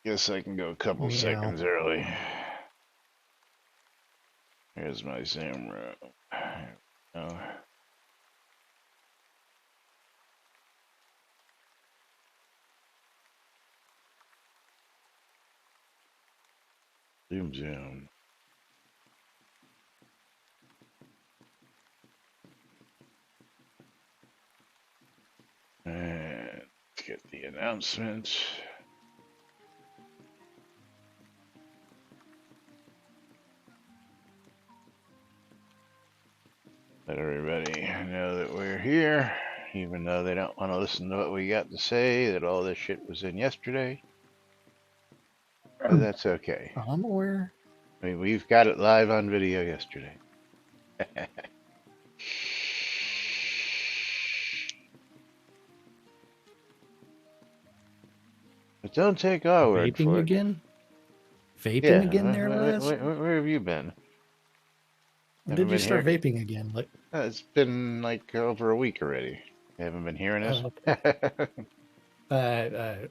Guess I can go a couple seconds early. Here's my Zoom room. Oh. Zoom. And let's get the announcement. Let everybody know that we're here, even though they don't want to listen to what we got to say, that all this shit was in yesterday. But that's okay. I'm aware. I mean, we've got it live on video yesterday. But don't take our word for it. Again? Vaping again there, Les? Where have you been? When did you start vaping again? Like, it's been like over a week already. You haven't been hearing us? Okay.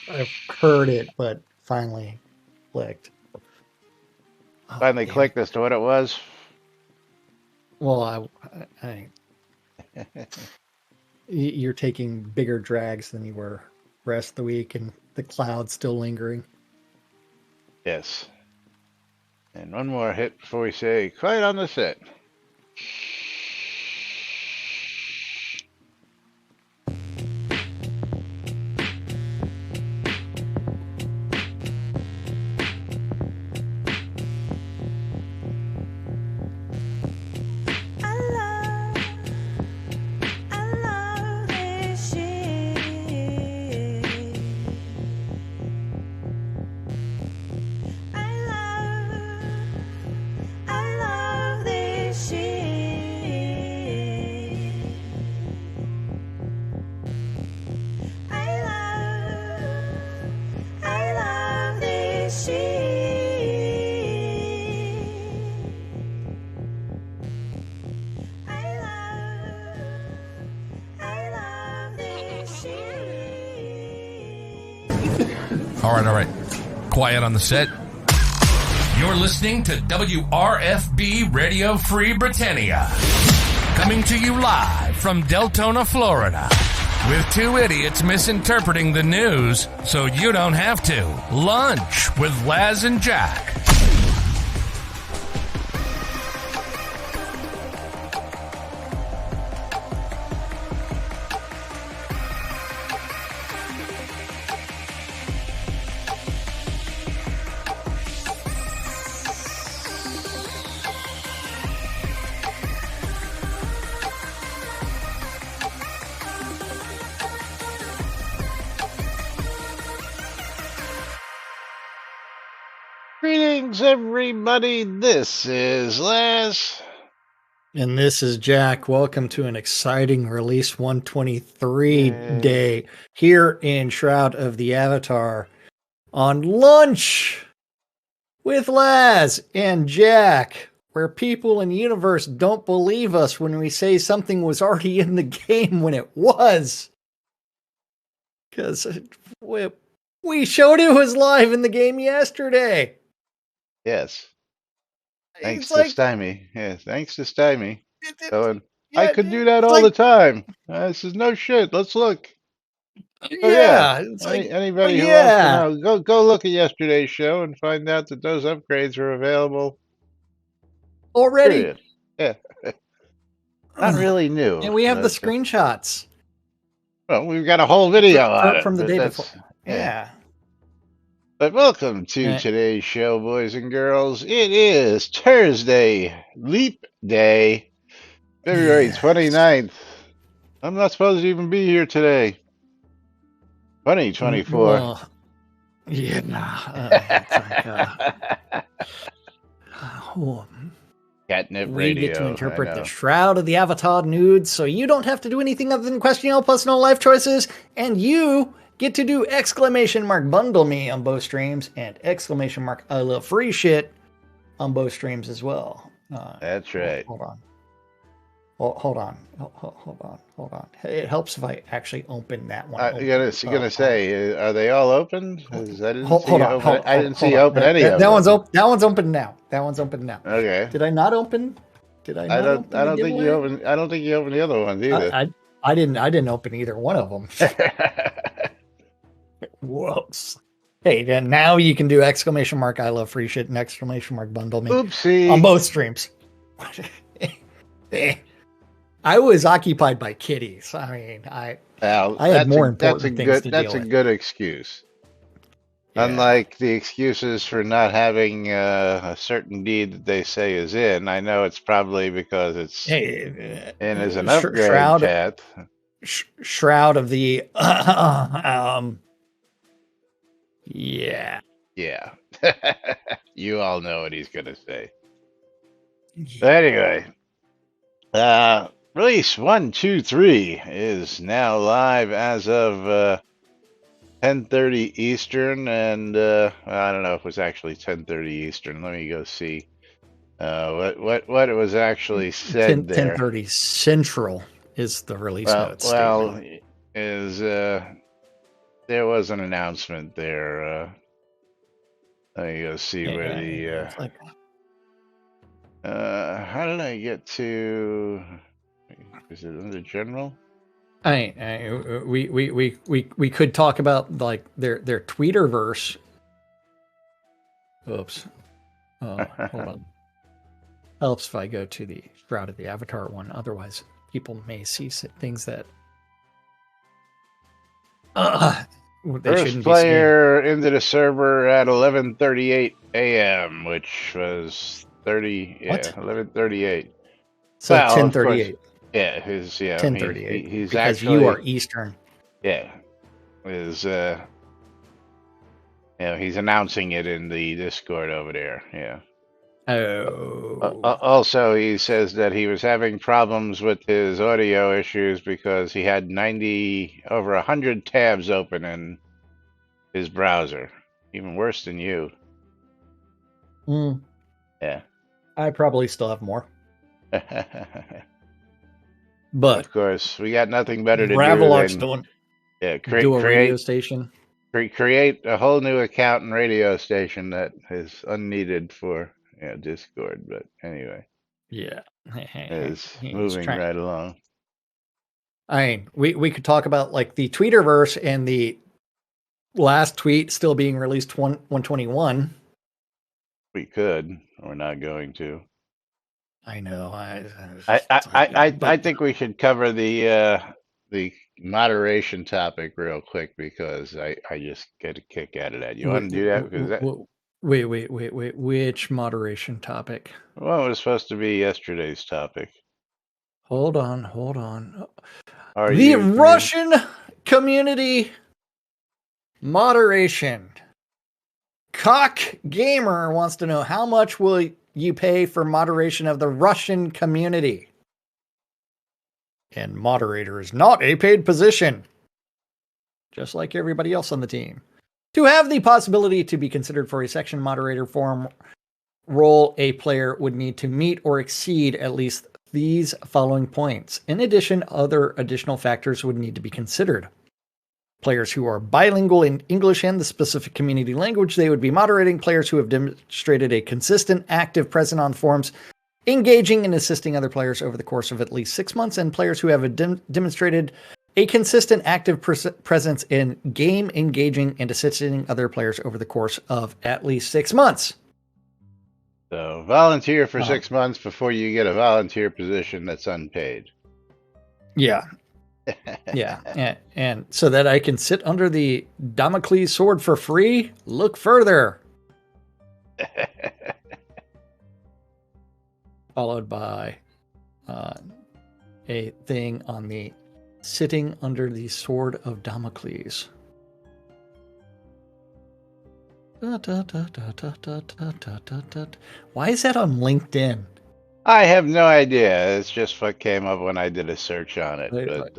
I've heard it, but finally clicked. Finally clicked as to what it was? Well, you're taking bigger drags than you were the rest of the week, and the cloud's still lingering. Yes. And one more hit before we say, quiet on the set. All right. Quiet on the set. You're listening to WRFB Radio Free Britannia. Coming to you live from Deltona, Florida. With two idiots misinterpreting the news so you don't have to. Lunch with Laz and Jack. Greetings, everybody. This is Les. And this is Jack. Welcome to an exciting Release 123 day here in Shroud of the Avatar on Lunch with Laz and Jack, where people in the universe don't believe us when we say something was already in the game when it was. Because we showed it was live in the game yesterday. Yes. Thanks to Stymie. Yeah, thanks to Stymie. I could do that all the time. This is no shit. Let's look. It's anybody who wants to know, go look at yesterday's show and find out that those upgrades are available already. Period. Yeah. Not really new. And we have the screenshots. Well, we've got a whole video on it. From the day before. Yeah. But welcome to today's show, boys and girls. It is Thursday, Leap Day, February 29th. I'm not supposed to even be here today. 2024. Well, Catnip we radio. get to interpret the Shroud of the Avatar nudes, so you don't have to do anything other than question your personal life choices, and you get to do !bundle me on both streams and !I love free shit on both streams as well. That's right. Hold on. hold on. Hold on. It helps if I actually open that one. You're gonna say, are they all open? 'Cause I didn't see Hold you on. open. I didn't see Hold you on. open any of That one's them. open. That one's open now. That one's open now. Okay. Did I not open? Did I not open? I don't think you opened. I don't think you opened the other ones either. I didn't open either one of them. Whoops. Hey, then now you can do exclamation mark I love free shit and exclamation mark bundle me. Oopsie. On both streams. I was occupied by kitties. I mean, I had more important things to deal with. That's a good excuse. Yeah. Unlike the excuses for not having a certain deed that they say is in, I know it's probably because it's in as an upgrade chat. Shroud of the yeah. Yeah. You all know what he's gonna say. But anyway, release 123 is now live as of 10:30 Eastern, and I don't know if it was actually 10:30 Eastern. Let me go see what it was actually said there. 10:30 Central is the release note statement. There was an announcement there. Let me go see where the how did I get to? Is it under general? We could talk about like their Tweeterverse. Oops. Oh, hold on. Helps if I go to the Shroud of the Avatar one. Otherwise, people may see things that they First player into the server at 11:38 a.m., which was 11:38. So 10:38. Yeah, 10:38. He's because actually, you are Eastern. Yeah, he's announcing it in the Discord over there. Yeah. Oh. Also, he says that he was having problems with his audio issues because he had over 100 tabs open in his browser. Even worse than you. Yeah. I probably still have more. But of course, we got nothing better to do than do a radio station. Create a whole new account and radio station that is unneeded for Discord. But anyway, yeah, it's moving right along. I mean, we could talk about like the Tweeterverse and the last tweet still being released 121. We could. We're not going to. I know. I think we should cover the moderation topic real quick because I just get a kick out of that. You want to do that? Because Wait. Which moderation topic? Well, it was supposed to be yesterday's topic. Hold on. The Russian community moderation. Cock Gamer wants to know how much will you pay for moderation of the Russian community? And moderator is not a paid position, just like everybody else on the team. To have the possibility to be considered for a section moderator form role, a player would need to meet or exceed at least these following points. In addition, other additional factors would need to be considered. Players who are bilingual in English and the specific community language they would be moderating, players who have demonstrated a consistent, active presence on forums, engaging and assisting other players over the course of at least 6 months, and players who have demonstrated a consistent, active presence in game, engaging and assisting other players over the course of at least 6 months. So volunteer for 6 months before you get a volunteer position that's unpaid. Yeah. Yeah, and so that I can sit under the Damocles sword for free, look further. Followed by a thing on the sitting under the sword of Damocles. Why is that on LinkedIn? I have no idea. It's just what came up when I did a search on it. But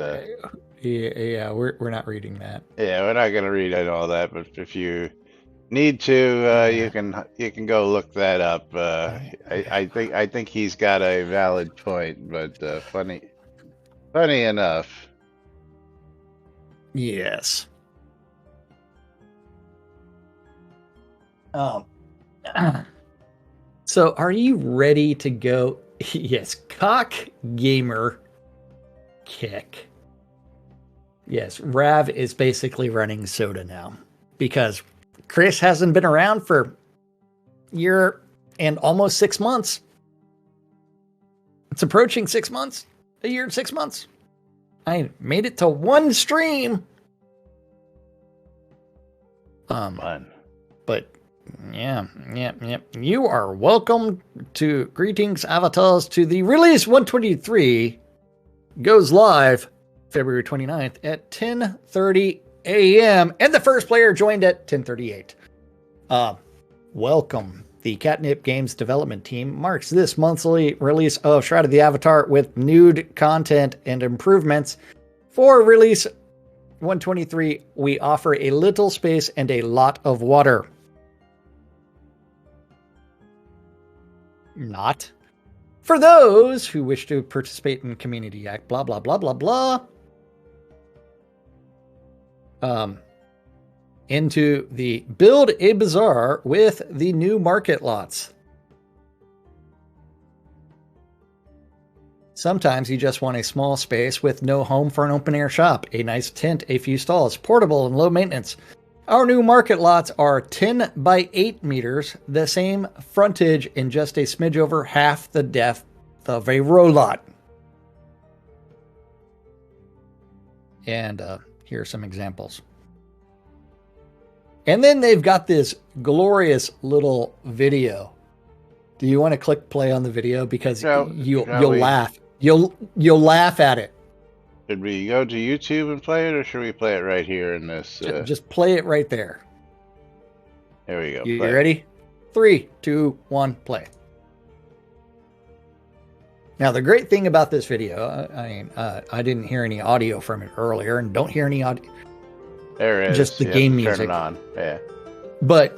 yeah, we're not reading that. Yeah, we're not going to read all that. But if you need to, you can go look that up. I think he's got a valid point, but funny enough. Yes. So are you ready to go? Yes, Cock Gamer Kick. Yes, Rav is basically running soda now because Chris hasn't been around for a year and almost 6 months. It's approaching 6 months. A year and 6 months. I made it to one stream. Fun. But yeah. You are welcome to Greetings Avatars to the Release 123 goes live February 29th at 10:30 a.m. And the first player joined at 10:38. Welcome. The Catnip Games development team marks this monthly release of Shroud of the Avatar with nude content and improvements. For Release 123, we offer a little space and a lot of water. Not. For those who wish to participate in Community Act, blah, blah, blah, blah, blah. Into the Build a Bazaar with the new market lots. Sometimes you just want a small space with no home for an open air shop, a nice tent, a few stalls, portable and low maintenance. Our new market lots are 10 by 8 meters, the same frontage and just a smidge over half the depth of a row lot. And here are some examples. And then they've got this glorious little video. Do you want to click play on the video? Because you'll laugh. You'll laugh at it. Should we go to YouTube and play it, or should we play it right here in this? Just play it right there. There we go. You ready? 3, 2, 1, play. Now, the great thing about this video, I didn't hear any audio from it earlier, and don't hear any audio. There it is. Just the game music. Turn it on. Yeah. But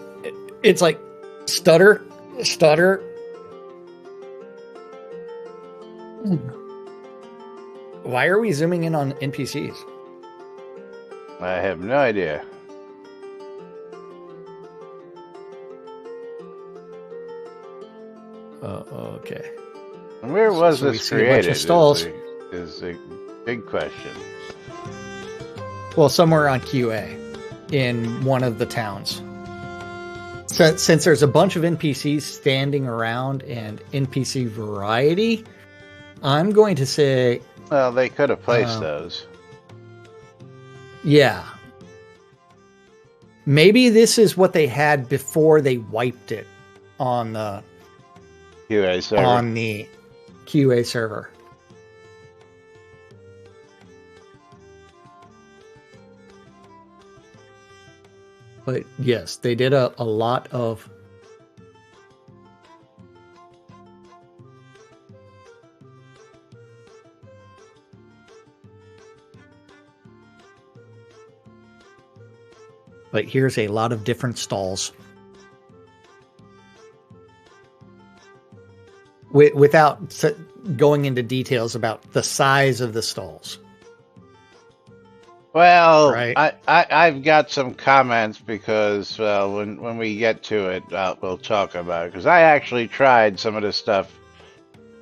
it's like stutter. Why are we zooming in on NPCs? I have no idea. Okay. And where was this created? Is a big question. Well, somewhere on QA in one of the towns. So, since there's a bunch of NPCs standing around and NPC variety, I'm going to say... Well, they could have placed those. Yeah. Maybe this is what they had before they wiped it on the QA server. On the QA server. But yes, they did a lot of... But here's a lot of different stalls. Without going into details about the size of the stalls. Well, right. I've got some comments because when we get to it, we'll talk about it. Because I actually tried some of the stuff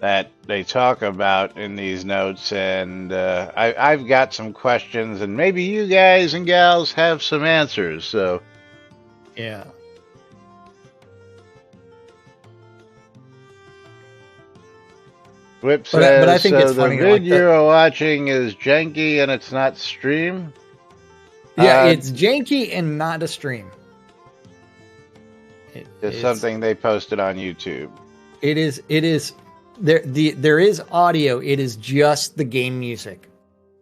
that they talk about in these notes, and I've got some questions, and maybe you guys and gals have some answers. So, yeah. Whip says, but I think it's the funny. vid you're watching is janky and it's not stream? Yeah, it's janky and not a stream. It's something they posted on YouTube. It is. There is audio. It is just the game music.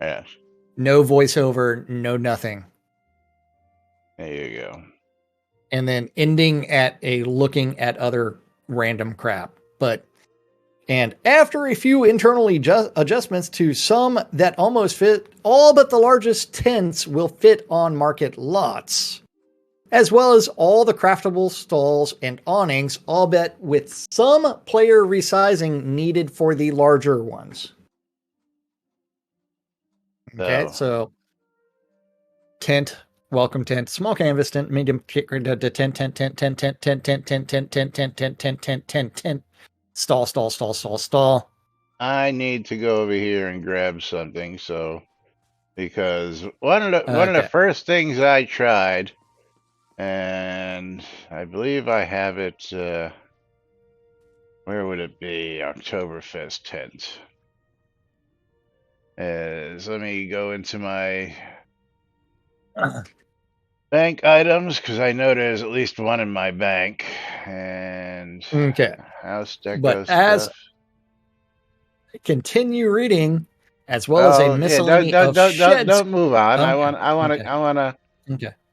Yes. No voiceover, no nothing. There you go. And then ending at a looking at other random crap. And after a few internal adjustments to some that almost fit, all but the largest tents will fit on market lots. as well as all the craftable stalls and awnings, albeit with some player resizing needed for the larger ones. Okay, so tent, welcome tent, small canvas tent, medium tent, stall. I need to go over here and grab something, because one of the first things I tried, and I believe I have it. Where would it be? Oktoberfest tent. Let me go into my bank items, because I know there's at least one in my bank. And house deco stuff. Continue reading, as well as a miscellany of sheds. Don't move on. I want to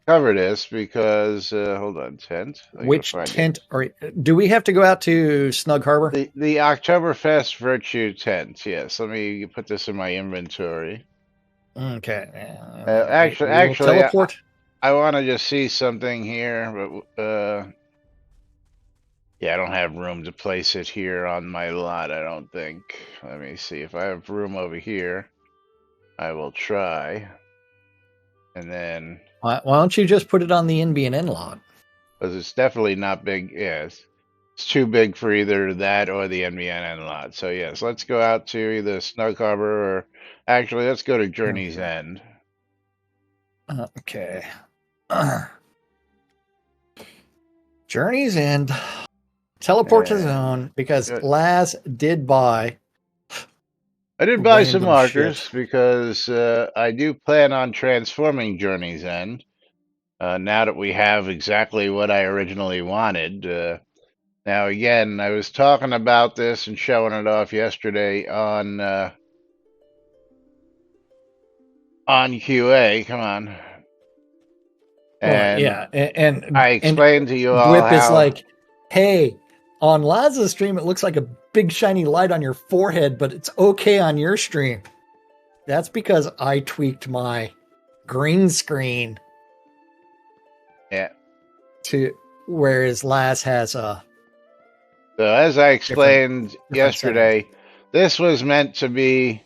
cover this because hold on, tent. Which tent do we have to go out to Snug Harbor? The Oktoberfest Virtue tent. Yes. Let me put this in my inventory. Okay. Actually, teleport. I want to just see something here, but yeah, I don't have room to place it here on my lot, I don't think. Let me see. If I have room over here, I will try. And then... Why don't you just put it on the NBNN lot? Because it's definitely not big. Yes. It's too big for either that or the NBNN lot. So yes, let's go out to either Snug Harbor or... Actually, let's go to Journey's End. Okay. Journey's End. Teleport to zone, because Laz did buy. I did buy some markers because I do plan on transforming Journey's End. Now that we have exactly what I originally wanted. Now again, I was talking about this and showing it off yesterday on QA. Come on. And and I explained to you all Whip how... is like, hey, on Laz's stream, it looks like a big shiny light on your forehead, but it's okay on your stream. That's because I tweaked my green screen. Yeah. To whereas Laz has a... So as I explained yesterday, this was meant to be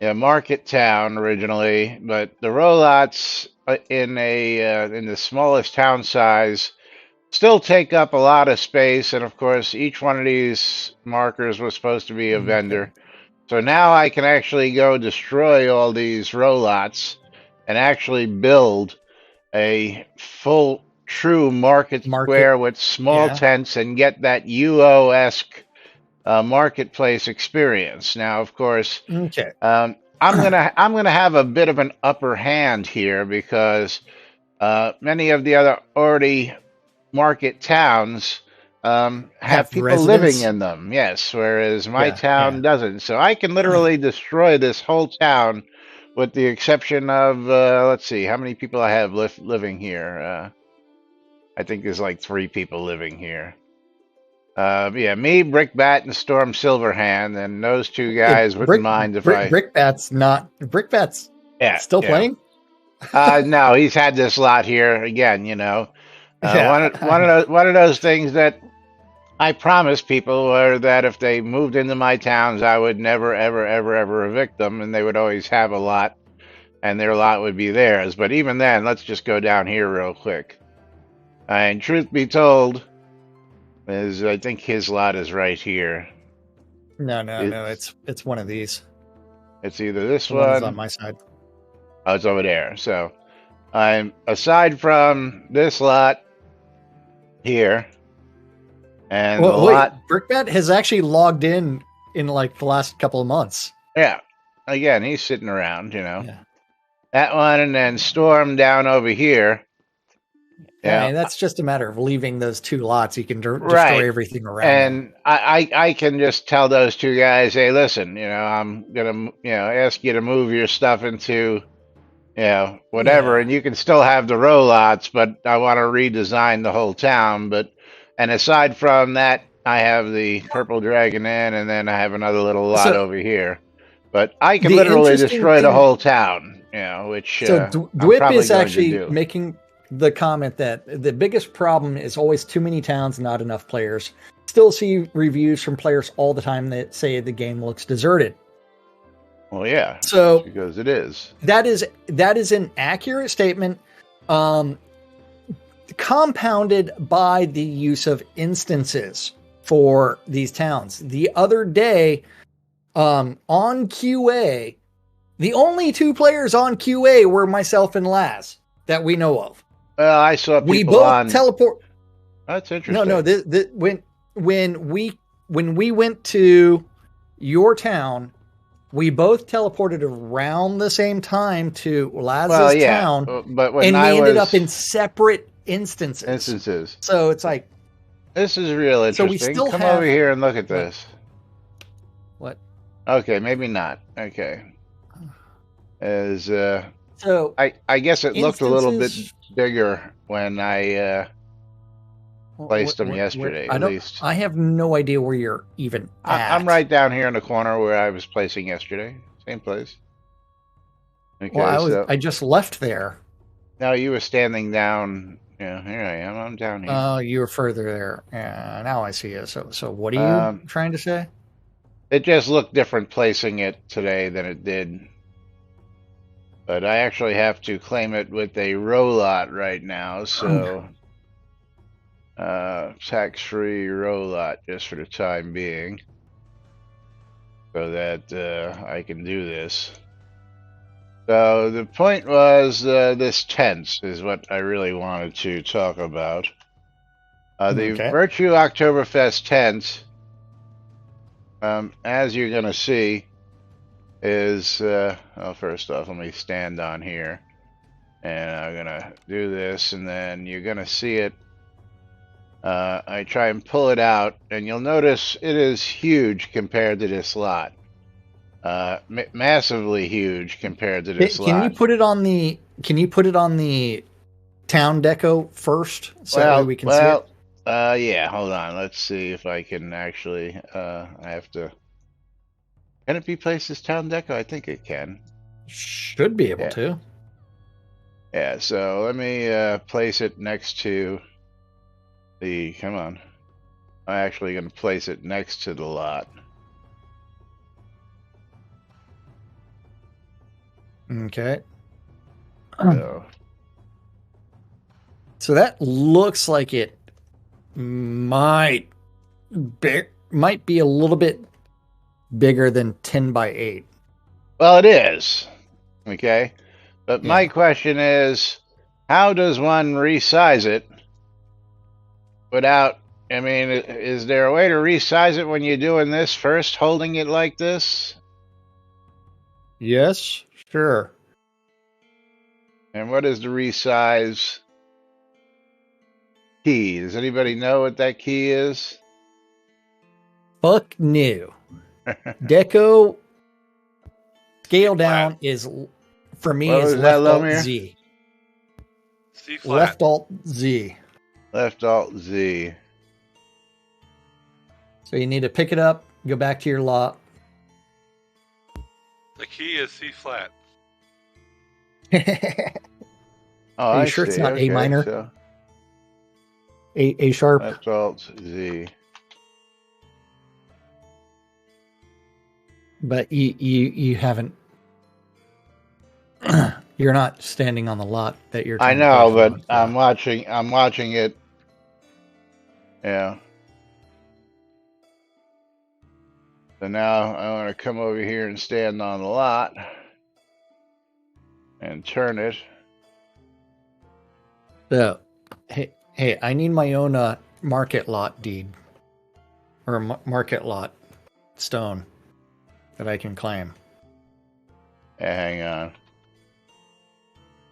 a market town originally, but the rollouts in the smallest town size still take up a lot of space, and of course each one of these markers was supposed to be a vendor. So now I can actually go destroy all these rollouts and actually build a full true market square with small tents and get that UO-esque marketplace experience. Now of course I'm gonna have a bit of an upper hand here because many of the other already market towns have people living in them. Yes, whereas my town doesn't. So I can literally destroy this whole town with the exception of, let's see, how many people I have living here. I think there's like 3 people living here. Yeah, me, Brickbat, and Storm Silverhand, and those 2 guys wouldn't mind if Brickbat's still playing? No, he's had this lot here again, you know. One of those things that I promised people were that if they moved into my towns, I would never, ever, ever, ever evict them, and they would always have a lot, and their lot would be theirs. But even then, let's just go down here real quick. And truth be told, I think his lot is right here. No, it's one of these. It's either this one on my side. Oh, it's over there. So I'm aside from this lot here, and Brickbat has actually logged in like the last couple of months. Yeah, again, he's sitting around, you know. Yeah. That one, and then Storm down over here. Yeah, and that's just a matter of leaving those 2 lots. You can destroy everything around. And I can just tell those 2 guys, hey, listen, you know, I'm gonna ask you to move your stuff into whatever, and you can still have the row lots, but I want to redesign the whole town. And aside from that, I have the Purple Dragon Inn, and then I have another little lot over here. But I can literally destroy the whole town, which Dwip is actually making the comment that the biggest problem is always too many towns, not enough players. Still see reviews from players all the time that say the game looks deserted. Well, yeah. So because it is. That is an accurate statement, compounded by the use of instances for these towns. The other day, on QA, the only 2 players on QA were myself and Laz that we know of. Well, I saw people we both on teleport. That's interesting. No. When we went to your town, we both teleported around the same time to Laz's town, but when we ended up in separate instances. So it's like, this is real interesting. So we still Come over here and look at this. What? Okay, maybe not. Okay. So I guess it looked a little bit bigger when I placed them yesterday. At least I have no idea where you're even at. I'm right down here in the corner where I was placing yesterday. Same place. Okay, well, I just left there. No, you were standing down. Yeah, here I am. I'm down here. Oh, you were further there. Yeah, now I see it. So what are you trying to say? It just looked different placing it today than it did. But I actually have to claim it with a row lot right now, so tax-free row lot just for the time being, so that I can do this. So the point was this tents is what I really wanted to talk about. The Virtue Oktoberfest tents, as you're going to see, is, well, first off, let me stand on here. And I'm going to do this, and then you're going to see it. I try and pull it out, and you'll notice it is huge compared to this lot. Massively huge compared to this lot. Can you put it on the town deco first, so that we can see it? Yeah, hold on. Let's see if I can actually. I have to. Can it be placed as town deco? I think it can. Should be able to. Yeah. So let me place it next to the. Come on. I'm actually going to place it next to the lot. Okay. So that looks like it might be a little bit bigger than 10 by 8. Well, it is. Okay. But my question is, how does one resize it without, I mean, is there a way to resize it when you're doing this first, holding it like this? Yes, sure. And what is the resize key? Does anybody know what that key is? Fuck no. Deco scale down is, for me, is left alt Z. C flat. Left alt Z. Left alt Z. So you need to pick it up, go back to your lot. The key is C flat. Are you sure it's not A minor? So A sharp. left alt Z. But you haven't. You're not standing on the lot that you're. I know, but I'm watching it. Yeah. So now I want to come over here and stand on the lot and turn it. So, hey, I need my own market lot deed or market lot stone that I can claim. Yeah, hang on.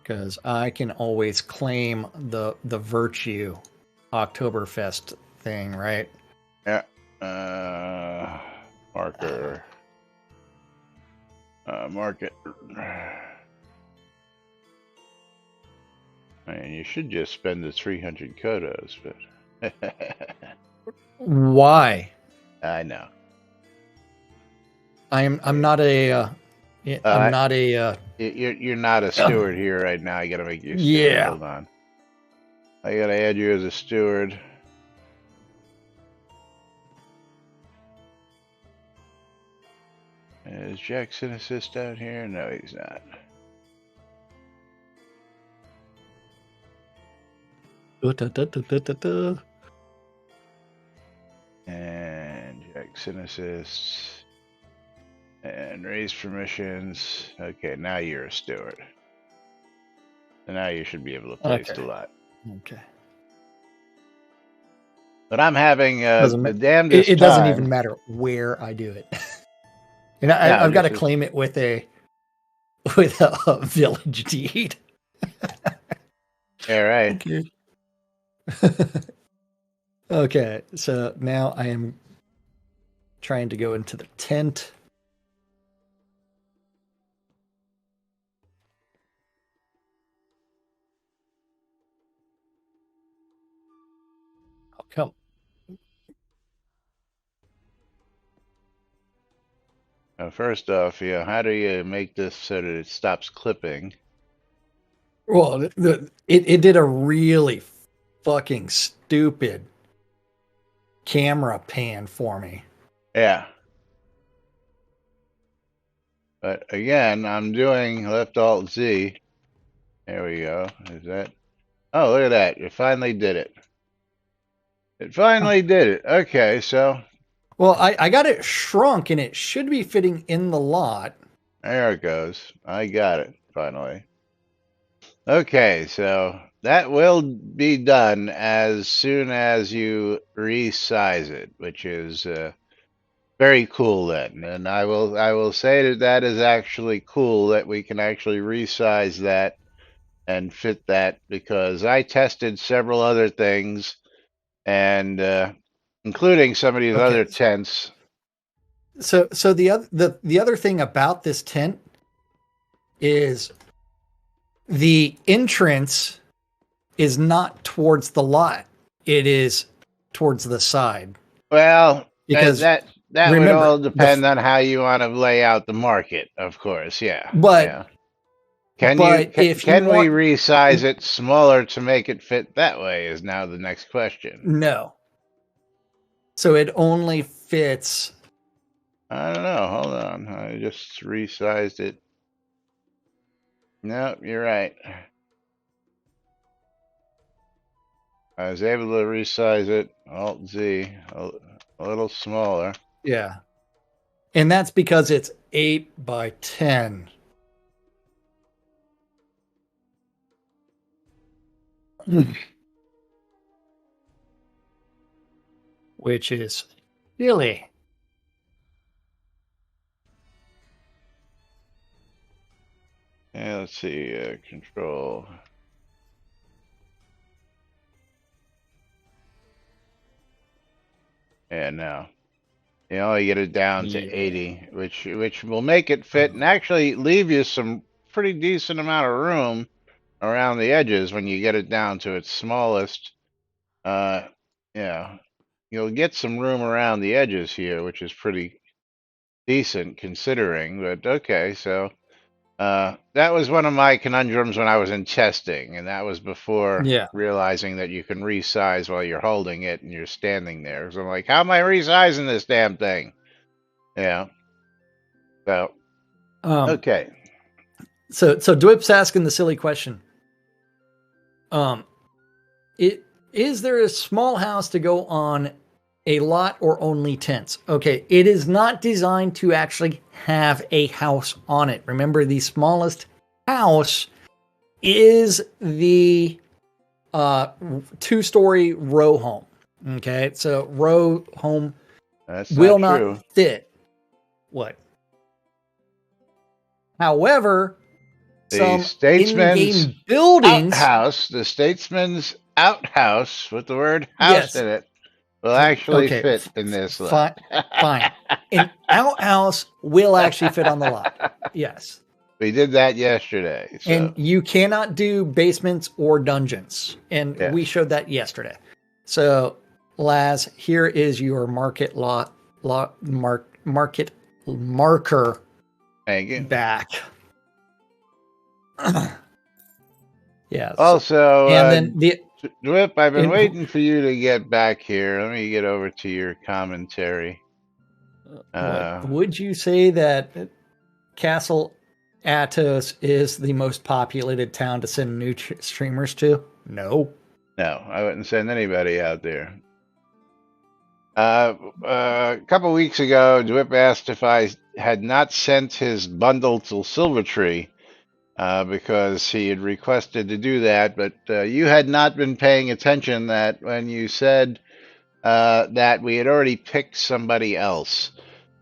Because I can always claim the Virtue Oktoberfest thing, right? Yeah. Marker. Market. I mean, you should just spend the 300 kodos, but why? I know. I'm not a. I'm not a. You're not a steward here right now. I gotta make you. Yeah. Hold on. I gotta add you as a steward. Is Jackson assist down here? No, he's not. And Jackson assists. And raise permissions. Okay, now you're a steward. So now you should be able to place the lot. Okay. But I'm having the damnedest it doesn't time. even matter where I do it. And I've got to claim it with a village deed. All right. Okay. Okay, so now I am trying to go into the tent. Oh, come. First off, how do you make this so that it stops clipping? Well, it did a really fucking stupid camera pan for me. Yeah. But again, I'm doing left alt Z. There we go. Is that? Oh, look at that. You finally did it. It finally did it. Okay, so. Well, I got it shrunk and it should be fitting in the lot. There it goes. I got it finally. Okay, so that will be done as soon as you resize it, which is very cool then. And I will say that is actually cool that we can actually resize that and fit that, because I tested several other things, and including some of these other tents. So the other thing about this tent is the entrance is not towards the lot; it is towards the side. Well, because that would all depend on how you want to lay out the market, of course. Yeah, but. Yeah. Can we resize it smaller to make it fit that way is now the next question. No. So it only fits. I don't know. Hold on. I just resized it. No, you're right. I was able to resize it. Alt Z. A little smaller. Yeah. And that's because it's 8 by 10. Which is silly. Yeah, let's see. Control. Yeah, no. You only get it down to 80, which will make it fit and actually leave you some pretty decent amount of room around the edges when you get it down to its smallest. Yeah, you'll get some room around the edges here, which is pretty decent considering. But okay, so that was one of my conundrums when I was in testing, and that was before realizing that you can resize while you're holding it and you're standing there. So I'm like, how am I resizing this damn thing? Yeah. So okay. So Dwip's asking the silly question. Is there a small house to go on a lot or only tents? Okay, it is not designed to actually have a house on it. Remember, the smallest house is the 2-story row home. Okay, so row home will not fit. What? However, the statesman's buildings, outhouse, the statesman's outhouse with the word house in it, will actually fit in this lot. Fine. An outhouse will actually fit on the lot. Yes. We did that yesterday. So. And you cannot do basements or dungeons. And we showed that yesterday. So, Laz, here is your market market marker. Thank you. Back. Yeah. Also, and then Dwip, I've been In- waiting for you to get back here. Let me get over to your commentary. Would you say that Castle Atos is the most populated town to send new streamers to? No. No, I wouldn't send anybody out there. A couple weeks ago, Dwip asked if I had not sent his bundle to Silvertree because he had requested to do that, but you had not been paying attention that when you said that we had already picked somebody else.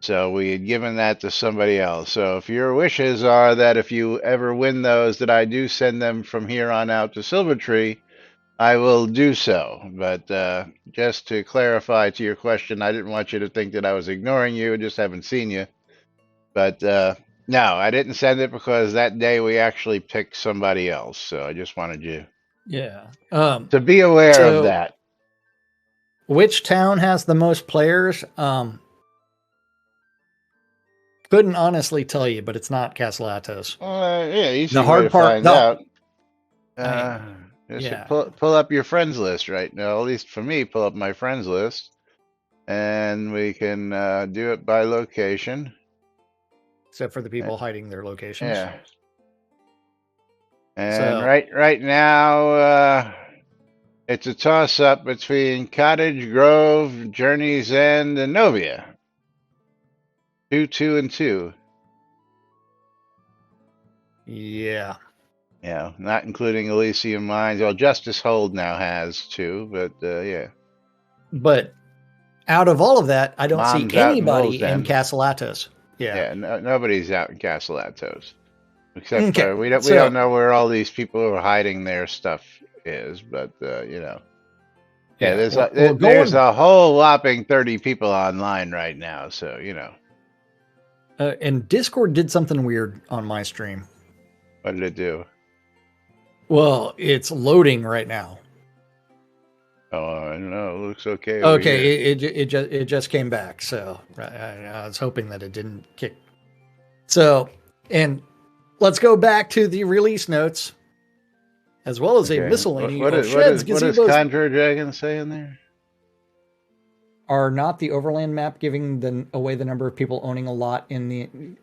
So we had given that to somebody else. So if your wishes are that if you ever win those, that I do send them from here on out to Silvertree, I will do so. But just to clarify to your question, I didn't want you to think that I was ignoring you. I just haven't seen you. But no, I didn't send it because that day we actually picked somebody else. So I just wanted you to be aware of that. Which town has the most players? Couldn't honestly tell you, but it's not Castle Atos. Yeah, easy The way hard to part, find out. yeah. Pull up your friends list right now. At least for me, pull up my friends list, and we can do it by location. Except for the people hiding their locations. Yeah. And right now, it's a toss-up between Cottage Grove, Journey's End, and Novia. 2, and 2. Yeah. Yeah, not including Elysium Mines. Well, Justice Hold now has 2, but yeah. But out of all of that, I don't Mom's see out in anybody in Wolfden. Castle Atos. Yeah. Nobody's out in Castle Atos. Except for we don't know where all these people who are hiding their stuff is, but you know. Yeah, there's a whole whopping 30 people online right now, so you know. And Discord did something weird on my stream. What did it do? Well, it's loading right now. Oh, I don't know. It looks okay. Okay, it just came back, so I was hoping that it didn't kick. So, and let's go back to the release notes, as well as a miscellany what of does sheds, gazebos. Conjure Dragon say in there? Are not the overland map giving away the number of people owning a lot in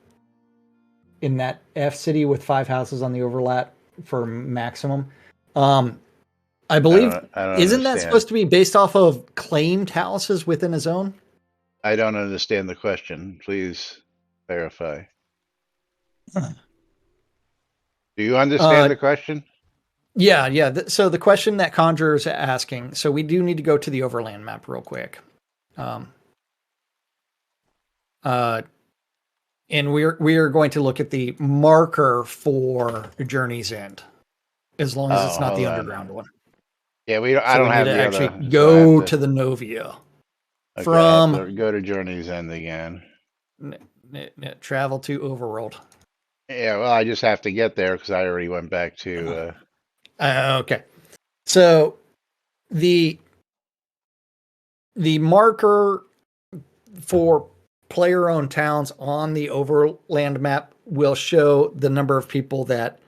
that F city with 5 houses on the overlap for maximum? I believe I don't isn't understand. that supposed to be based off of claimed houses within a zone? I don't understand the question. Please clarify. Do you understand the question? Yeah. So the question that Conjure is asking. So we do need to go to the overland map real quick. And we are going to look at the marker for Journey's End, as long as it's not the underground one. Yeah, I don't have the actually other. Go to the Novia. Okay, From go to Journey's End again. Travel to Overworld. Yeah, well, I just have to get there because I already went back to. Okay, so the marker for player-owned towns on the overland map will show the number of people that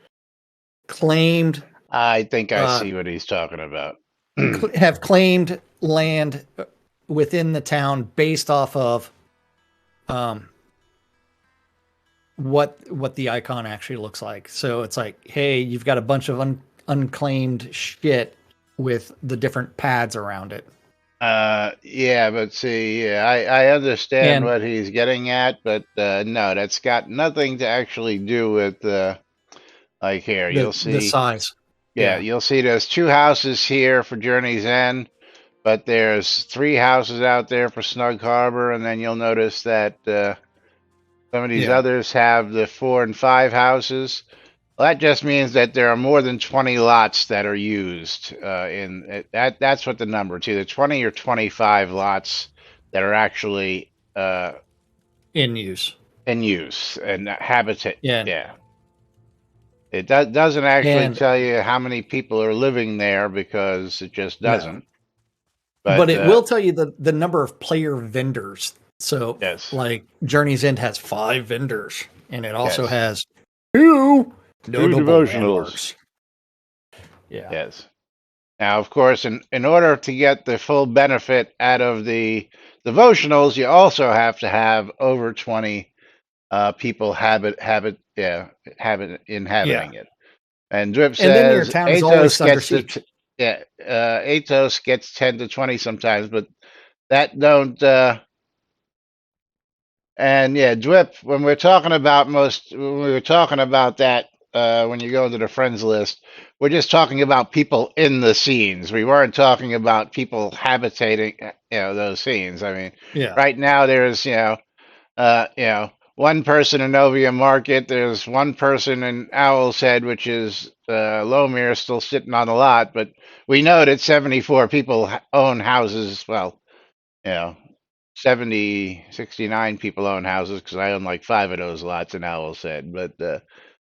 claimed. I think I see what he's talking about. Have claimed land within the town based off of what the icon actually looks like. So it's like, hey, you've got a bunch of unclaimed shit with the different pads around it. Yeah, but see, I understand what he's getting at, but no, that's got nothing to actually do with like here. You'll see the size. Yeah, you'll see there's 2 houses here for Journey's End, but there's 3 houses out there for Snug Harbor, and then you'll notice that some of these others have the 4 and 5 houses. Well, that just means that there are more than 20 lots that are used in that's what the number. It's either 20 or 25 lots that are actually in use and habitat. Yeah. It doesn't actually tell you how many people are living there because it just doesn't. No. But it will tell you the number of player vendors. So, like Journey's End has 5 vendors, and it also has 2 notable devotionals. Yeah. Yes. Now, of course, in order to get the full benefit out of the devotionals, you also have to have over 20 people Yeah. inhabiting it. And Drip And then your says town is always Athos under gets siege. Athos gets 10 to 20 sometimes, but that don't. And yeah, Drip. When we're talking about when we were talking about that, when you go into the friends list, we're just talking about people in the scenes. We weren't talking about people habitating, those scenes. I mean, Yeah. right now there's, one person in Novia Market. There's one person in Owl's Head, which is Lomir, still sitting on the lot. But we know that 74 people own houses. Well, you know, 69 people own houses because I own like 5 of those lots in Owl's Head. But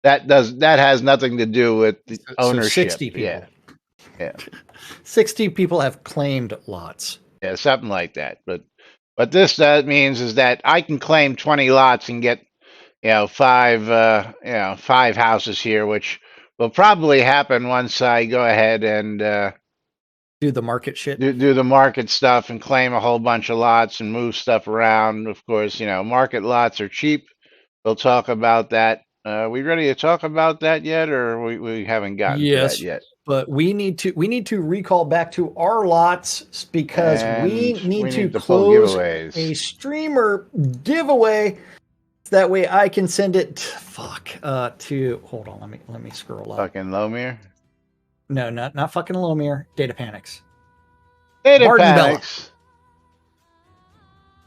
that has nothing to do with the So ownership. 60 Yeah, people. yeah, 60 people have claimed lots. yeah, something like that. But this that means is that I can claim 20 lots and get five houses here, which will probably happen once I go ahead and Do the market shit. do the market stuff and claim a whole bunch of lots and move stuff around. Of course, market lots are cheap. We'll talk about that. We ready to talk about that yet, or we haven't gotten to that Yes, yet? but we need to recall back to our lots because we And need we to need to pull close giveaways. a streamer giveaway. That way I can send it to hold on, let me scroll up. Fucking Lomir. No, not fucking Lomir. Data Panics. Data Barden Panics.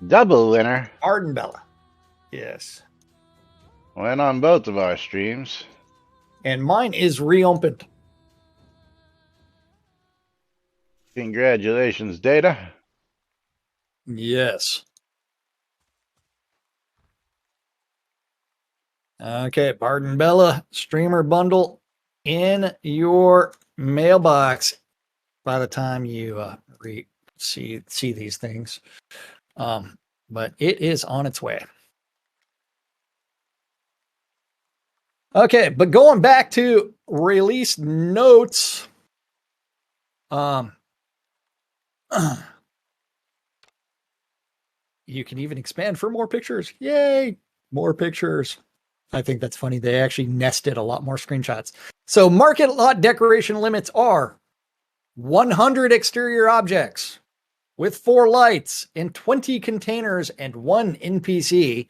Double winner. Arden Bella. Yes. Went on both of our streams. And mine is reopened. Congratulations, Data. Yes. Okay, Barden Bella streamer bundle in your mailbox by the time you see these things. But it is on its way. Okay, but going back to release notes, you can even expand for more pictures. Yay, more pictures. I think that's funny. They actually nested a lot more screenshots. So market lot decoration limits are 100 exterior objects with 4 lights and 20 containers and 1 NPC.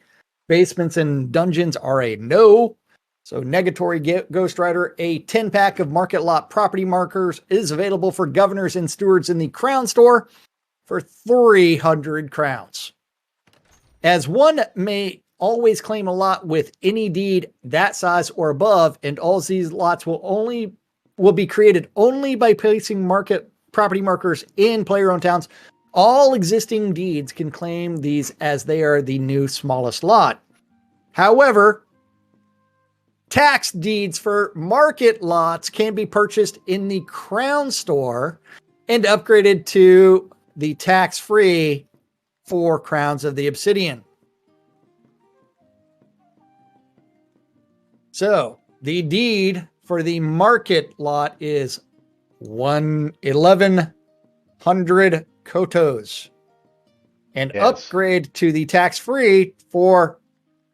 Basements and dungeons are a no. So Negatory Ghost Rider, a 10-pack of market lot property markers is available for governors and stewards in the Crown Store for 300 crowns. As one may always claim a lot with any deed that size or above, and all these lots will be created only by placing market property markers in player-owned towns. All existing deeds can claim these as they are the new smallest lot. However, tax deeds for market lots can be purchased in the Crown Store and upgraded to the tax-free 4 Crowns of the Obsidian. So the deed for the market lot is 1,100 kotos, and upgrade to the tax-free for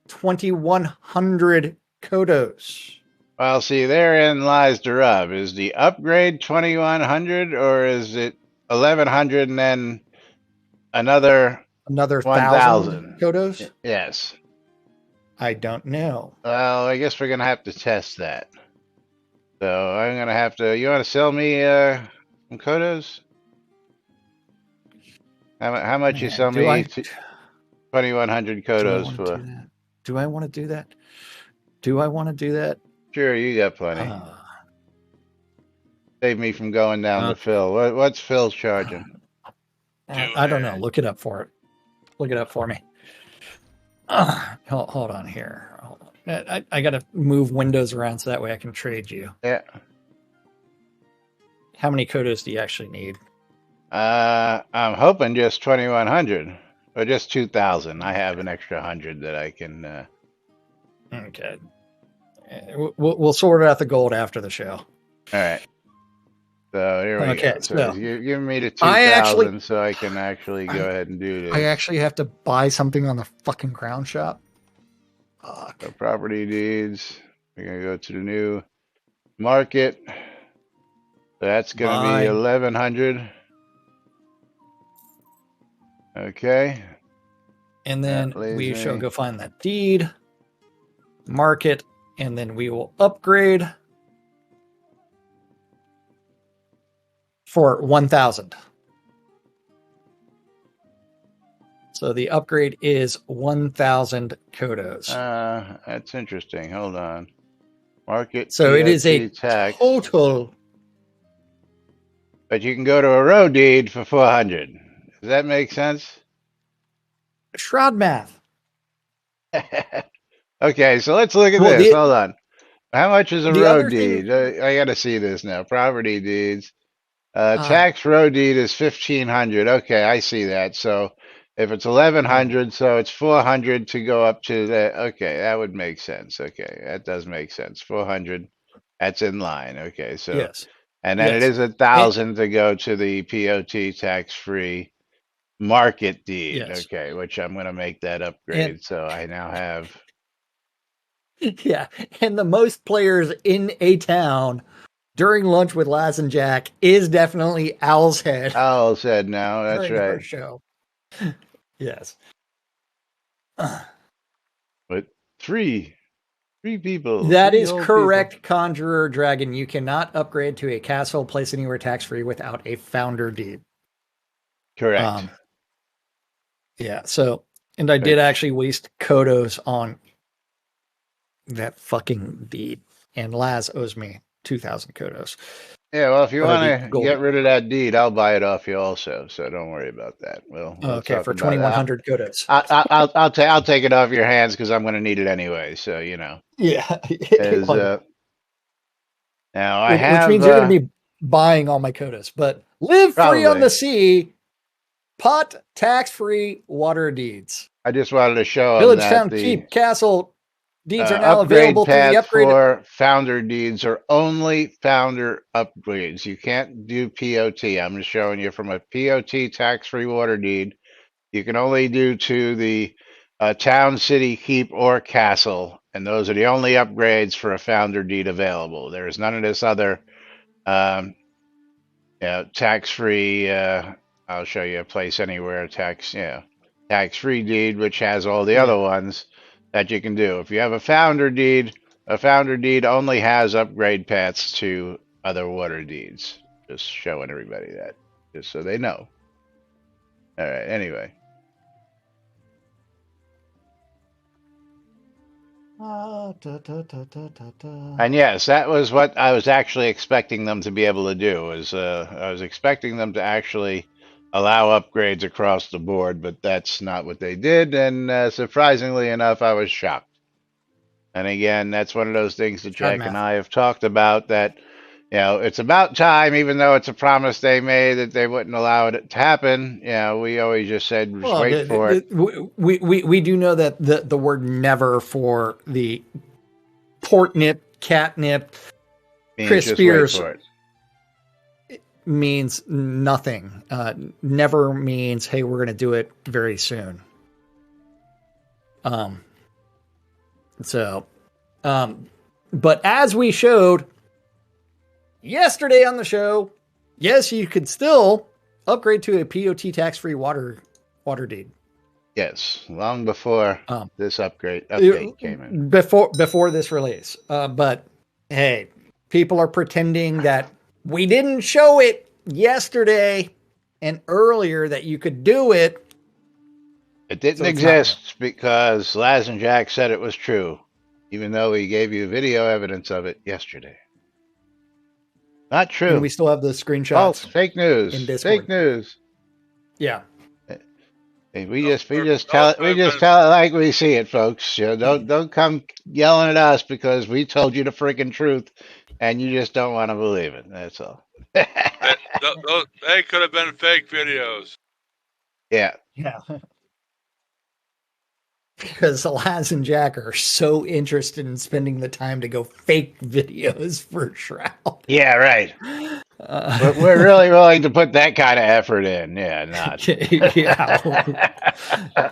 2,100 kotos. Well, see, therein lies the rub. Is the upgrade 2,100, or is it 1,100 and then another 1,000 kotos? Yes. I don't know. Well, I guess we're gonna have to test that. So I'm gonna have to. You want to sell me some kotos? How much you sell me 2,100 kotos for? Do I want to do that? Do I want to do that? Sure, you got plenty. Save me from going down to Phil. What's Phil charging? I don't know. Look it up for it. Look it up for me. Hold on here. Hold on. I got to move windows around so that way I can trade you. Yeah. How many kotos do you actually need? I'm hoping just 2,100 or just 2,000. I have an extra 100 that I can. Okay. We'll sort out the gold after the show. All right. So here we Okay, go. So so you're giving me the I actually, 2,000 so I can actually go ahead and do I this. actually have to buy something on the fucking crown shop. Fuck. So property deeds. We're gonna go to the new market. So that's gonna be Buy. 1,100. Okay. And then That leaves we shall me. go find that deed, market, and then we will upgrade for 1,000. So the upgrade is 1,000 kodos. That's interesting. Hold on. Market So it is a POT tax. total. But you can go to a road deed for 400. Does that make sense? Shroud math. Okay, so let's look at Well, this. Hold on. How much is a the other road thing, deed? I got to see this now. Property deeds. uh, Tax road deed is 1,500. Okay, I see that. So if it's yeah, 1,100, so it's 400 to go up to that. Okay, that would make sense. Okay, that does make sense. 400. That's in line. Okay, so yes, and then it yes, is 1,000 to go to the POT tax free market deed. yes, Okay, which I'm going to make that and upgrade. So I now have. yeah, and the most players in a town during lunch with Laz and Jack is definitely Owl's Head Owl said no. That's during our right. show. Yes. But three people, That three is old people. correct, Conjurer Dragon. You cannot upgrade to a castle place anywhere tax free without a founder deed. Correct. Yeah. So, and I did actually waste kodos on that fucking deed, and Laz owes me 2,000 kodos. Yeah, well, if you Or the want to gold. get rid of that deed, I'll buy it off you also. So don't worry about that. We'll Okay, talk for about that. 2,100 kodos. I'll take it off your hands because I'm going to need it anyway. So Yeah. as now I Which have means you're going to be buying all my kodos, but live free on probably. the sea, pot tax free water deeds. I just wanted to show them Village, that town, the keep, castle deeds are now upgrade available through the path upgrade. for founder deeds are only founder upgrades. You can't do POT. I'm just showing you from a POT tax-free water deed. You can only do to the town, city, keep, or castle, and those are the only upgrades for a founder deed available. There is none of this other um, tax-free. I'll show you a place anywhere tax-free deed, which has all the other ones that you can do. If you have a founder deed only has upgrade paths to other water deeds. Just showing everybody that, just so they know. All right. Anyway. And yes, that was what I was actually expecting them to be able to do. I was expecting them to actually allow upgrades across the board, but that's not what they did. And surprisingly enough, I was shocked. And again, that's one of those things that Jack and I have talked about, that it's about time, even though it's a promise they made that they wouldn't allow it to happen. We always just said, just wait for it. We do know that the word never for the portnip, catnip, Chris Spears means nothing. Never means, hey, we're going to do it very soon. But as we showed yesterday on the show, yes, you could still upgrade to a POT tax-free water deed. Yes, long before this update came in. Before this release. But hey, people are pretending that we didn't show it yesterday and earlier that you could do it. It didn't exist because Laz and Jack said it was true, even though we gave you video evidence of it yesterday. Not true. And we still have the screenshots. False, fake news. In Discord. Fake news. Yeah. Hey, we just tell it like we see it, folks. Don't come yelling at us because we told you the freaking truth and you just don't want to believe it. That's all. They could have been fake videos. Yeah. Yeah. Because Laz and Jack are so interested in spending the time to go fake videos for Shroud. Yeah, right. But we're really willing to put that kind of effort in. Yeah, not. Yeah.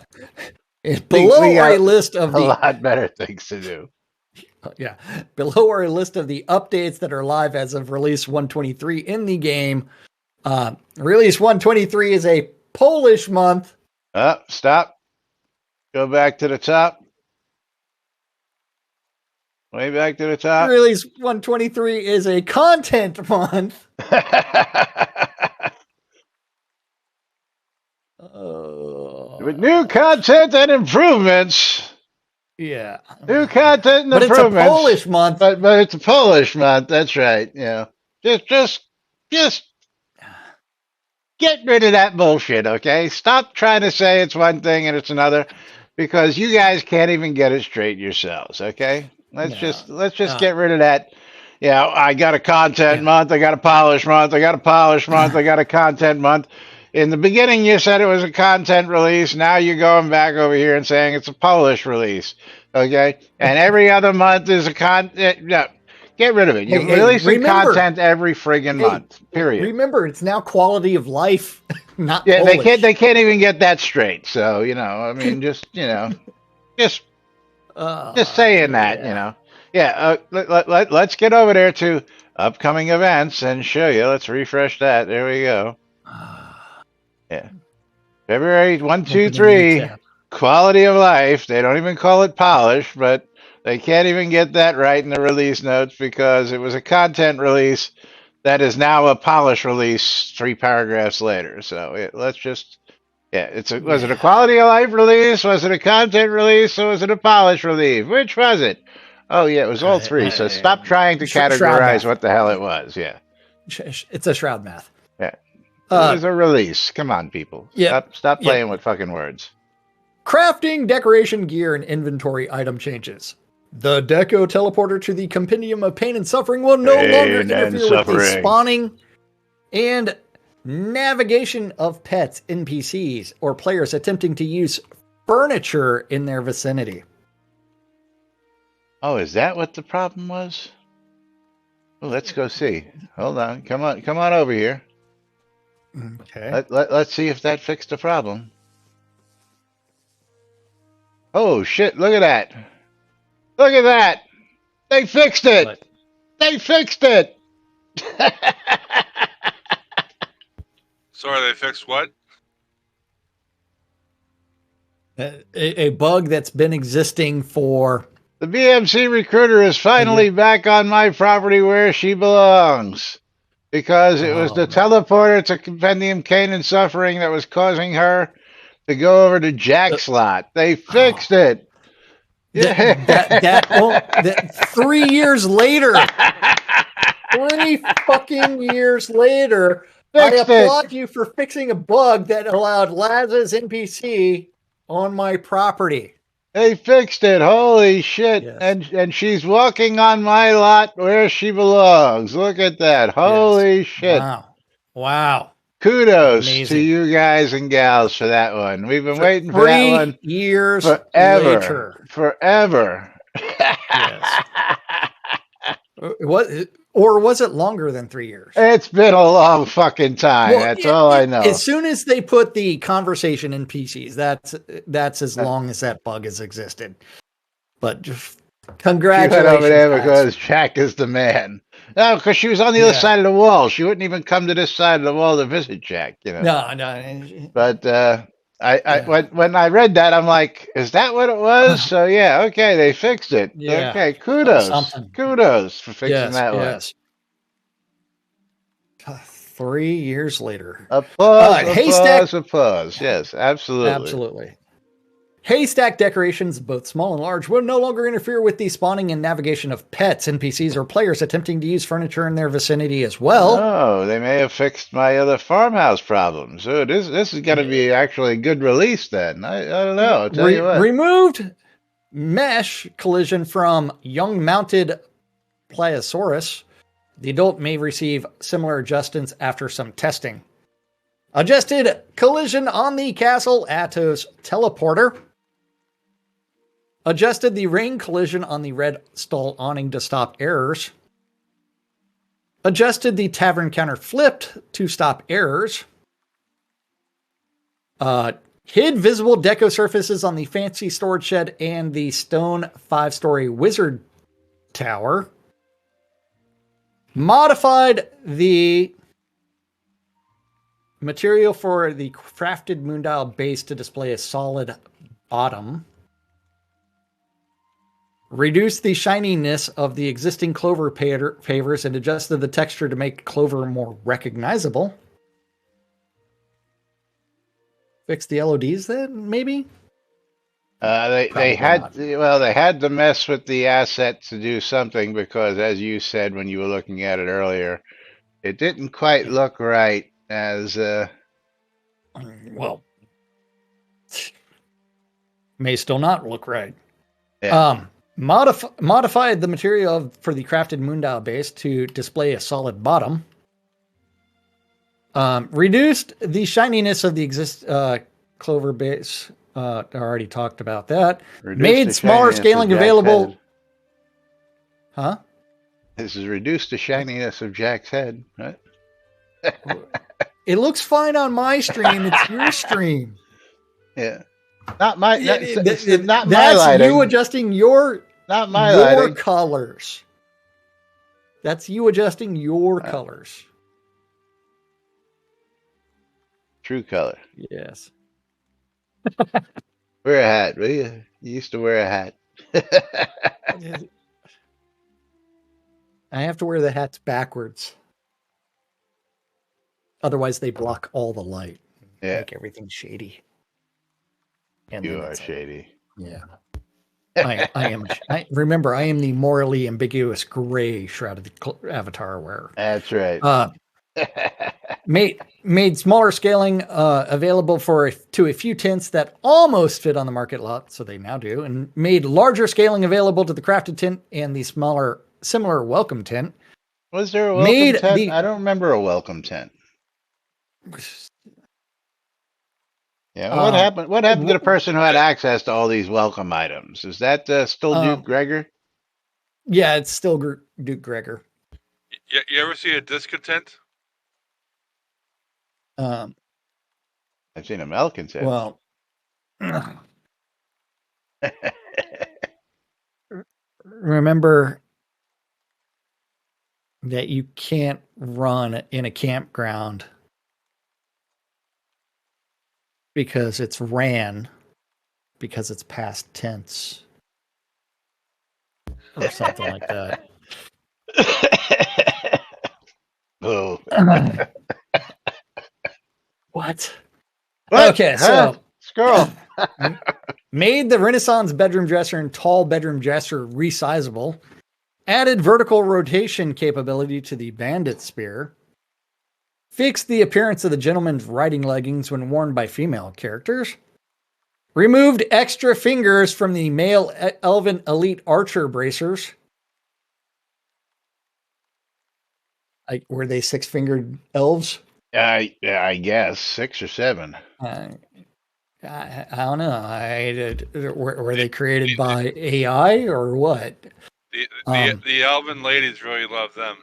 Below our list of a lot better things to do. Yeah. Below our list of the updates that are live as of release 123 in the game. Release 123 is a Polish month. Stop. Go back to the top. Way back to the top. Release 123 is a content month. With new content and improvements. Yeah. New content and but improvements. It's a Polish month. But it's a Polish month. That's right. Yeah. Just get rid of that bullshit, okay? Stop trying to say it's one thing and it's another, because you guys can't even get it straight yourselves, okay? Let's just get rid of that. Yeah, I got a content month, I got a polish month, I got a polish month, I got a content month. In the beginning, you said it was a content release. Now you're going back over here and saying it's a Polish release, okay? And every other month is a content. No, get rid of it. You're releasing content every friggin' month. Period. Remember, it's now quality of life, not Polish. They can't even get that straight. So I mean, just saying that. Yeah. Let's get over there to upcoming events and show you. Let's refresh that. There we go. Yeah. February 1, 2, 3. Quality of life. They don't even call it polish, but they can't even get that right in the release notes because it was a content release that is now a polish release 3 paragraphs later. So let's just, was it a quality of life release? Was it a content release? Or was it a polish release? Which was it? Oh, yeah, it was all 3. So stop trying to categorize what the hell it was. Yeah. It's a Shroud math. Yeah. It was a release. Come on, people. Stop playing with fucking words. Crafting, decoration, gear, and inventory item changes. The Deco teleporter to the Compendium of Pain and Suffering will no longer interfere with the spawning and navigation of pets, NPCs, or players attempting to use furniture in their vicinity. Oh, is that what the problem was? Oh, let's go see. Hold on. Come on over here. Okay. Let's see if that fixed the problem. Oh, shit. Look at that. Look at that. They fixed it. What? They fixed it. Sorry, they fixed what? A bug that's been existing for... The BMC recruiter is finally back on my property where she belongs. Because it was the teleporter to Compendium Pain and Suffering that was causing her to go over to Jack's lot. They fixed it. That 3 years later, 3 fucking years later, I applaud you for fixing a bug that allowed Laz's NPC on my property. They fixed it. Holy shit. Yes. And she's walking on my lot where she belongs. Look at that. Holy shit. Wow. Kudos to you guys and gals for that one. We've been waiting for that one 3 years later. Forever. Yes. Or was it longer than 3 years? It's been a long fucking time. Well, that's all I know. As soon as they put the conversation in PCs, that's as long as that bug has existed. But just congratulations. You went over there because Jack is the man. No, because she was on the other side of the wall. She wouldn't even come to this side of the wall to visit Jack. No. But when I read that, I'm like, is that what it was? So okay, they fixed it. Yeah. Okay, kudos for fixing that one. 3 years later. Applause. Yes, absolutely. Haystack decorations, both small and large, will no longer interfere with the spawning and navigation of pets, NPCs, or players attempting to use furniture in their vicinity as well. Oh, they may have fixed my other farmhouse problem. So this is going to be actually a good release then. I don't know. I'll tell you what. Removed mesh collision from young mounted Pliosaurus. The adult may receive similar adjustments after some testing. Adjusted collision on the Castle Atos teleporter. Adjusted the ring collision on the red stall awning to stop errors. Adjusted the tavern counter flipped to stop errors. Hid visible deco surfaces on the fancy storage shed and the stone 5-story wizard tower. Modified the material for the crafted moondial base to display a solid bottom. Reduced the shininess of the existing clover pavers and adjusted the texture to make clover more recognizable. Fix the LODs then, maybe? They had to mess with the asset to do something because, as you said when you were looking at it earlier, it didn't quite look right as well, may still not look right. Yeah. Modified the material for the crafted moondial base to display a solid bottom. Reduced the shininess of the clover base. I already talked about that. Made smaller scaling available. Head. Huh? This is reduced the shininess of Jack's head, right? It looks fine on my stream. It's your stream. Yeah. Not my. Yeah, not my that's lighting. you adjusting your not my your lighting. colors. That's you adjusting your colors. True color. Yes. Wear a hat. Will you? You used to wear a hat. I have to wear the hats backwards. Otherwise, they block all the light. Yeah. Make everything shady. And you are shady. Yeah. I am. Remember, I am the morally ambiguous gray shrouded avatar wearer. That's right. Made smaller scaling available to a few tints that almost fit on the market lot, so they now do, and made larger scaling available to the crafted tint and the similar welcome tint. Was there a welcome tent? I don't remember a welcome tent. Yeah, what happened? What happened to the person who had access to all these welcome items? Is that still Duke Gregor? Yeah, it's still Duke Gregor. You ever see a discontent? I've seen a malcontent. Well, remember that you can't run in a campground because it's ran because it's past tense or something like that. Oh. What? Okay, so scroll. Made the Renaissance bedroom dresser and tall bedroom dresser resizable. Added vertical rotation capability to the bandit spear. Fixed the appearance of the gentleman's riding leggings when worn by female characters. Removed extra fingers from the male elven elite archer bracers. Were they 6-fingered elves? I guess 6 or 7. I don't know. Were they created by AI or what? The elven ladies really love them.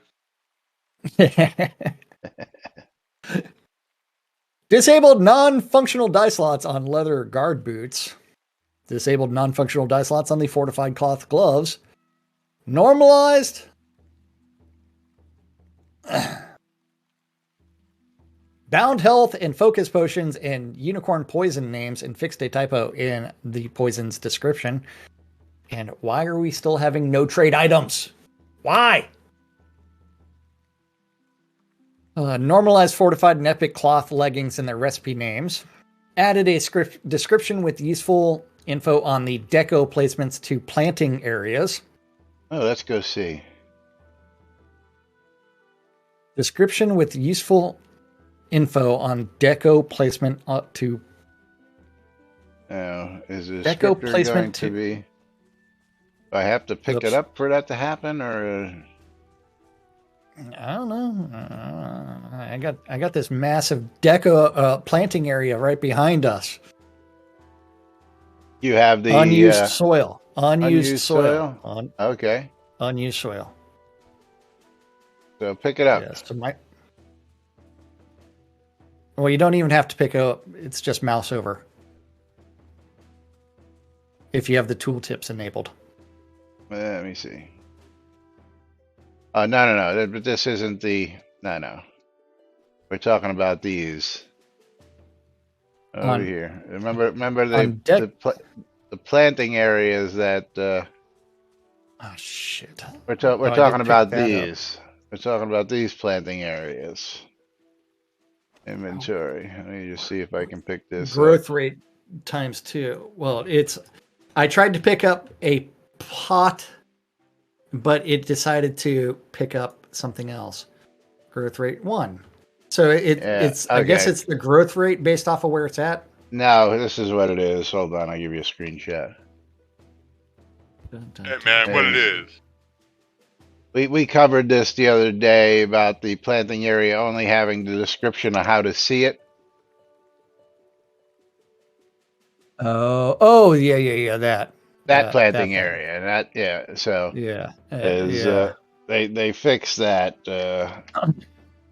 Disabled non-functional die slots on leather guard boots. Disabled non-functional die slots on the fortified cloth gloves. Normalized. Bound health and focus potions and unicorn poison names and fixed a typo in the poison's description. And why are we still having no trade items? Why? Normalized fortified and epic cloth leggings and their recipe names. Added a description with useful info on the deco placements to planting areas. Oh, let's go see. Description with useful info on deco placement to. Oh, is the deco descriptor placement going to be? Do I have to pick it up for that to happen, or? I don't know. I got this massive deco planting area right behind us. You have the unused soil. Unused soil. Okay. Unused soil. So pick it up. Yeah, so well, you don't even have to pick it up. It's just mouse over. If you have the tooltips enabled. Let me see. Oh, no. But this isn't the... No. We're talking about these. Over here. Remember the planting areas that... oh, shit. We're talking about these. We're talking about these planting areas. Inventory. Let me just see if I can pick this Growth up. rate times 2. Well, I tried to pick up a pot, but it decided to pick up something else. Growth rate 1. So it's okay. I guess it's the growth rate based off of where it's at. No, this is what it is. Hold on, I'll give you a screenshot. Hey man, what it is? We covered this the other day about the planting area only having the description of how to see it. Oh, yeah, that planting area, and that so they fixed that,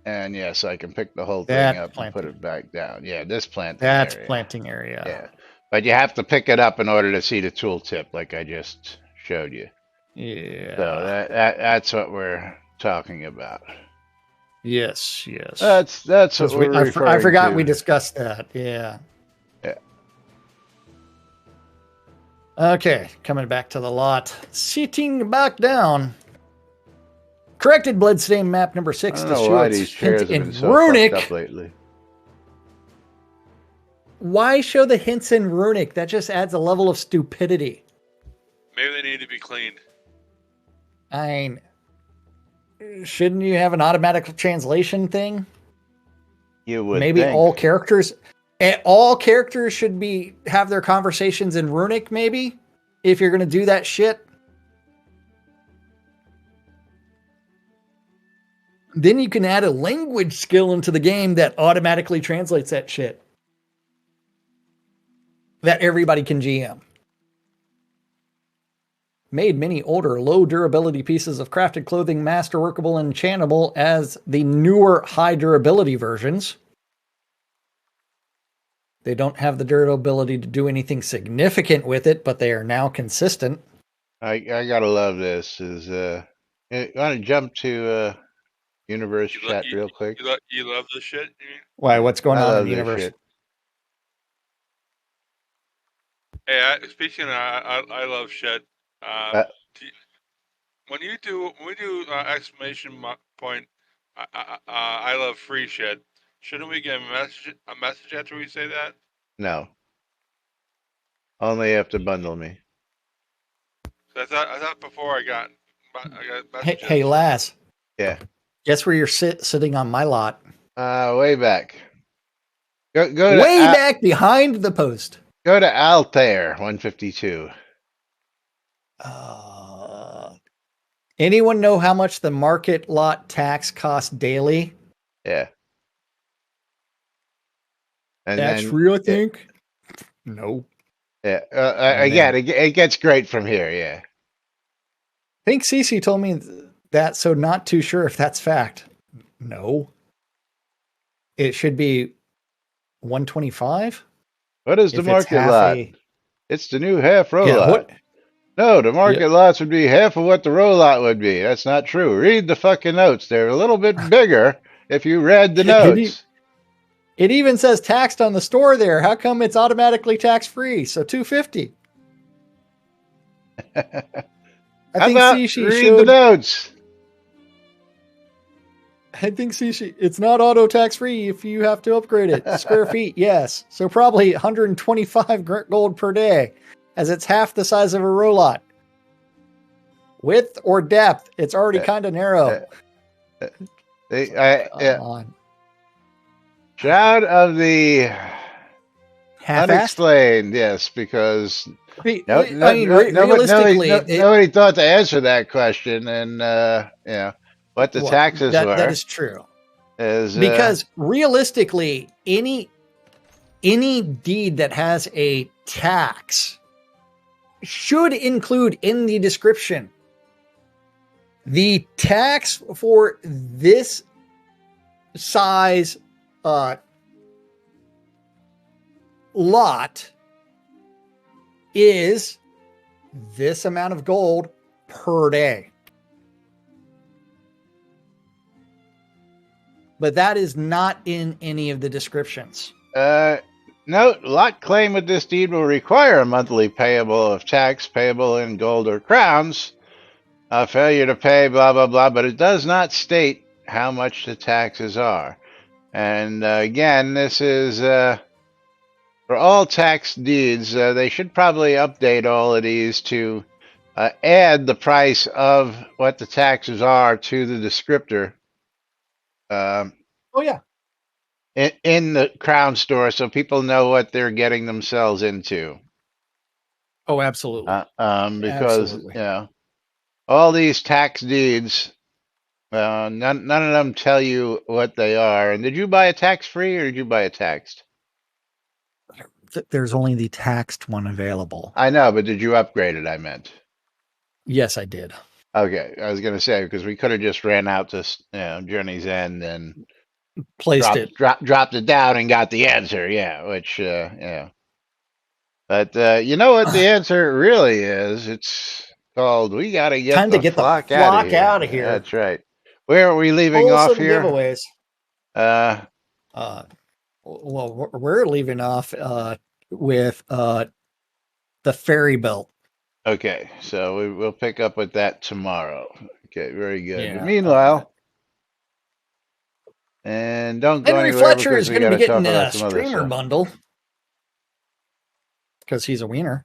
and yes, I can pick the whole thing up and put it back down. Yeah, this planting area. That's planting area. Yeah, but you have to pick it up in order to see the tooltip, like I just showed you. Yeah. So that's what we're talking about. Yes. That's what we're referring I forgot to. we discussed that. Yeah. Yeah. Okay, coming back to the lot. Sitting back down. Corrected bloodstain map number 6 to show these chairs have been so runic. fucked up lately. Why show the hints in runic? That just adds a level of stupidity. Maybe they need to be cleaned. I mean, shouldn't you have an automatic translation thing? You would maybe think. all characters should have their conversations in runic, maybe, if you're going to do that shit. Then you can add a language skill into the game that automatically translates that shit. That everybody can GM. Made many older, low durability pieces of crafted clothing masterworkable and enchantable as the newer high durability versions. They don't have the durability to do anything significant with it, but they are now consistent. I gotta love this. You want to jump to universe chat real quick? You love this shit? Why? What's going on in the universe? Shit. Hey, speaking of, I love shit. When we do exclamation point, I love free shit. Shouldn't we get a message after we say that? No. Only have to bundle me. I thought before I got messages. Hey, Lass. Yeah. Guess where you're sitting on my lot? Way back. Go way back behind the post. Go to Altair 152. Anyone know how much the market lot tax costs daily? Yeah. And that's real, I think. No. Yeah. Again, it gets great from here. Yeah. I think Cece told me that, so not too sure if that's fact. No. It should be 125. What is the market lot? It's the new half row lot. No, the market lots would be half of what the row lot would be. That's not true. Read the fucking notes. They're a little bit bigger if you read the notes. It even says taxed on the store there. How come it's automatically tax free? So $250. I think read the notes. I think it's not auto tax free if you have to upgrade it. Square feet, yes. So probably 125 gold per day, as it's half the size of a row lot. Width or depth, it's already kind of narrow. Shroud of the unexplained, yes, because realistically, nobody thought to answer that question, and what the taxes were. That is true. Because realistically, any deed that has a tax should include in the description The tax for this size lot is this amount of gold per day. But that is not in any of the descriptions. Note, lot claim with this deed will require a monthly payable of tax payable in gold or crowns. Failure to pay, blah, blah, blah, but it does not state how much the taxes are. And again, this is for all tax deeds. They should probably update all of these to add the price of what the taxes are to the descriptor. Oh, yeah. In the Crown Store, so people know what they're getting themselves into. Oh, absolutely. Because absolutely. you know, all these tax deeds, none of them tell you what they are. And did you buy a tax-free or did you buy a taxed? There's only the taxed one available. I know, but did you upgrade it? I meant. Yes, I did. Okay, I was going to say because we could have just ran out to Journey's End and dropped it down and got the answer. Yeah, which yeah. But you know what the answer really is? It's called "We got to get the flock out of here." That's right. Where are we leaving off here? Giveaways. Well, we're leaving off with the ferry belt. Okay, so we'll pick up with that tomorrow. Okay, very good. Yeah, but meanwhile, and don't go Henry anywhere Fletcher is going to be getting a streamer bundle because he's a wiener.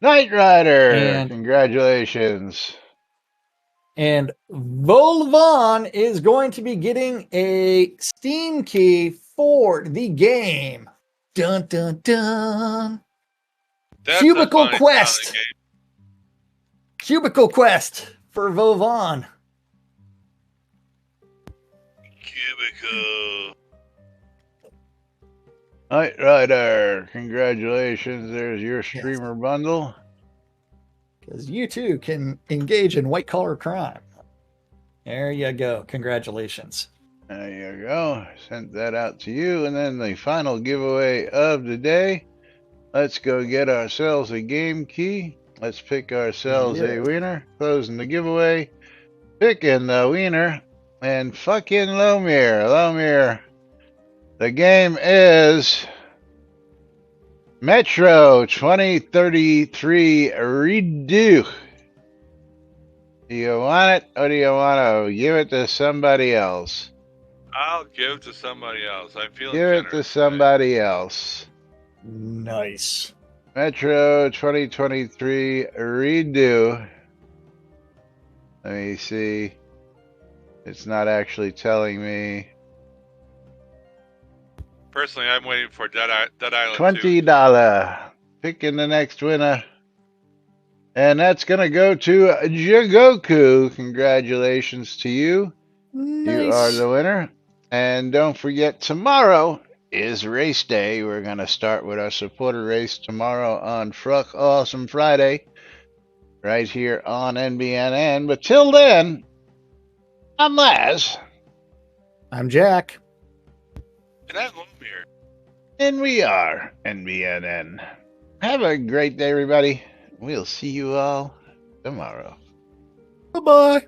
Knight Rider, congratulations. And Volvan is going to be getting a Steam key for the game. Dun, dun, dun. Cubicle Quest. Cubicle Quest for Volvan. Cubicle. Knight Rider, congratulations. There's your streamer bundle. Because you too can engage in white collar crime. There you go. Congratulations. There you go. Sent that out to you. And then the final giveaway of the day. Let's go get ourselves a game key. Let's pick ourselves a wiener. Closing the giveaway. Picking the wiener. And fucking Lomir. Lomir. The game is Metro 2033 Redo. Do you want it or do you want to give it to somebody else? I'll give it to somebody else. I feel give it to somebody else. Nice. Metro 2023 Redo. Let me see. It's not actually telling me. Personally, I'm waiting for Dead Island $20. Picking the next winner. And that's going to go to Jigoku. Congratulations to you. Nice. You are the winner. And don't forget, tomorrow is race day. We're going to start with our supporter race tomorrow on Fruck Awesome Friday. Right here on NBNN. But till then, I'm Laz. I'm Jack. And I'm Lomir. And we are NBNN. Have a great day, everybody. We'll see you all tomorrow. Bye-bye.